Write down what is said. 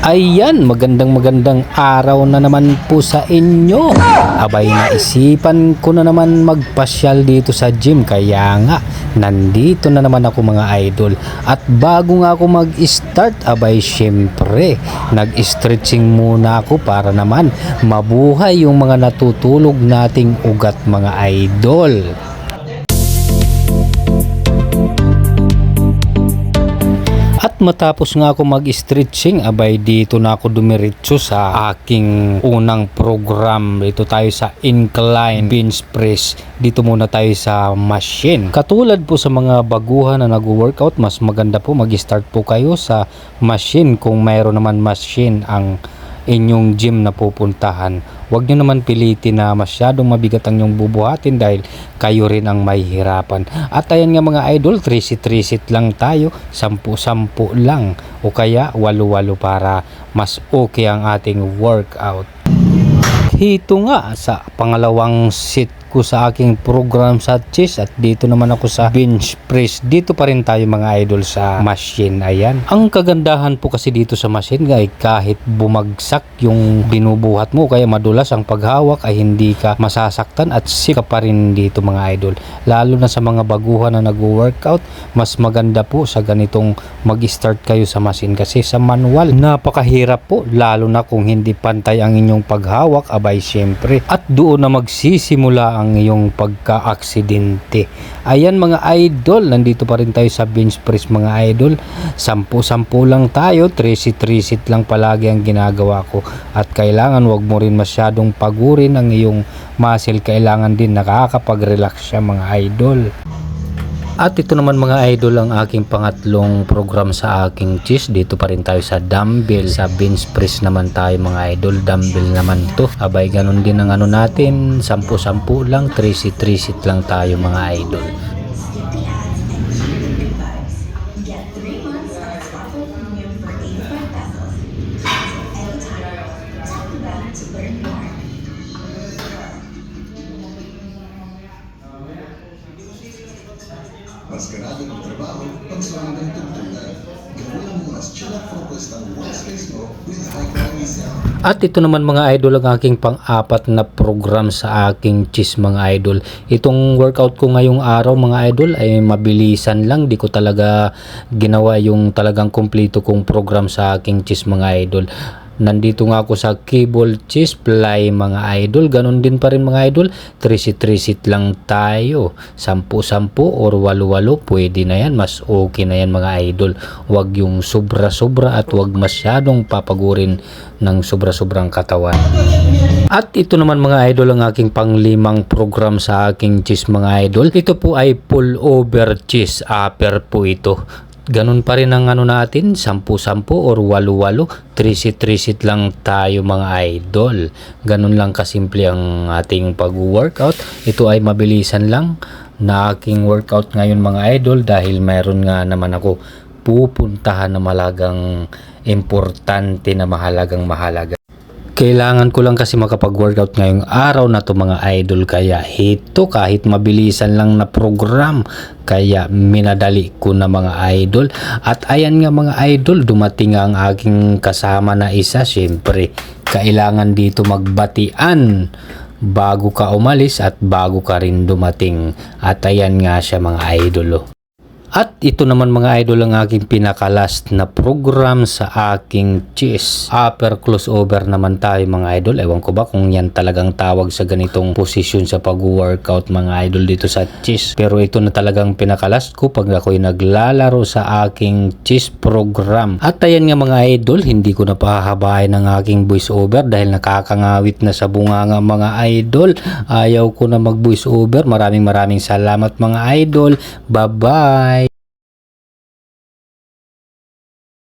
Ayan, magandang araw na naman po sa inyo. Abay, naisipan ko na naman magpasyal dito sa gym, kaya nga nandito na naman ako mga idol. At bago nga ako mag-start, abay syempre nag-stretching muna ako para naman mabuhay yung mga natutulog nating ugat mga idol. At matapos nga ako mag-stretching, abay dito na ako dumiretso sa aking unang program. Dito tayo sa incline bench press. Dito muna tayo sa machine. Katulad po sa mga baguhan na nag-workout, mas maganda po mag-start po kayo sa machine kung mayroon naman machine ang inyong gym na pupuntahan. Huwag nyo naman pilitin na masyadong mabigat ang inyong bubuhatin dahil kayo rin ang mahihirapan. At ayan nga mga idol, 3 sit lang tayo, 10 lang o kaya 8 para mas okay ang ating workout. Hito nga sa pangalawang sit ko sa aking program sa chest at dito naman ako sa bench press. Dito pa rin tayo mga idol sa machine. Ayan. Ang kagandahan po kasi dito sa machine ay kahit bumagsak yung binubuhat mo kaya madulas ang paghawak ay hindi ka masasaktan at safe ka pa rin dito mga idol. Lalo na sa mga baguhan na nag-workout, mas maganda po sa ganitong mag-start kayo sa machine kasi sa manual napakahirap po lalo na kung hindi pantay ang inyong paghawak abay syempre at doon na magsisimula ang iyong pagka-aksidente. Ayan mga idol, nandito pa rin tayo sa bench press mga idol. 10 lang tayo, 3 sit lang palagi ang ginagawa ko. At kailangan wag mo rin masyadong pagurin ang iyong muscle, kailangan din nakakapag-relax siya mga idol. At ito naman mga idol ang aking pangatlong program sa aking chest. Dito pa rin tayo sa dumbbell. Sa bench press naman tayo mga idol. Dumbbell naman to. Abay ganun din ang ano natin. 10 lang. 3 sit lang tayo mga idol. Mas karami ng trabaho, pagsuwang ng tugtugan. Gawin mo mas chill focused ang workspace mo with high-quality sound. At ito naman mga idol ang aking pang-apat na program sa aking chest mga idol. Itong workout ko ngayong araw mga idol ay mabilisan lang. Di ko talaga ginawa yung talagang kumpleto kong program sa aking chest mga idol. Nandito nga ako sa cable chest fly mga idol. Ganon din pa rin mga idol. 3 sit lang tayo. 10 or 8 pwede na yan. Mas okay na yan mga idol. Huwag yung sobra-sobra at huwag masyadong papagurin ng sobra-sobrang katawan. At ito naman mga idol ang aking pang-5 program sa aking chest mga idol. Ito po ay pull over chest upper po ito. Ganun pa rin ang ano natin, 10 or 8, 3 sit lang tayo mga idol. Ganun lang kasimple ang ating pag-workout. Ito ay mabilisan lang na aking workout ngayon mga idol dahil mayroon nga naman ako pupuntahan na mahalagang importante na mahalaga. Kailangan ko lang kasi makapag-workout ngayong araw na to mga idol kaya ito kahit mabilisan lang na program kaya minadali ko na mga idol. At ayan nga mga idol, dumating ang aking kasama na isa. Siyempre kailangan dito magbatian bago ka umalis at bago ka rin dumating. At ayan nga siya mga idol. At ito naman mga idol ang aking pinaka-last na program sa aking chest. Upper crossover naman tayo mga idol. Ewan ko ba kung yan talagang tawag sa ganitong posisyon sa pag-workout mga idol dito sa chest. Pero ito na talagang pinaka-last ko pag ako'y naglalaro sa aking chest program. At ayan nga mga idol, hindi ko na pahahabain ang aking voice over dahil nakakangawit na sa bunganga mga idol. Ayaw ko na mag voice over. Maraming salamat mga idol. Bye-bye!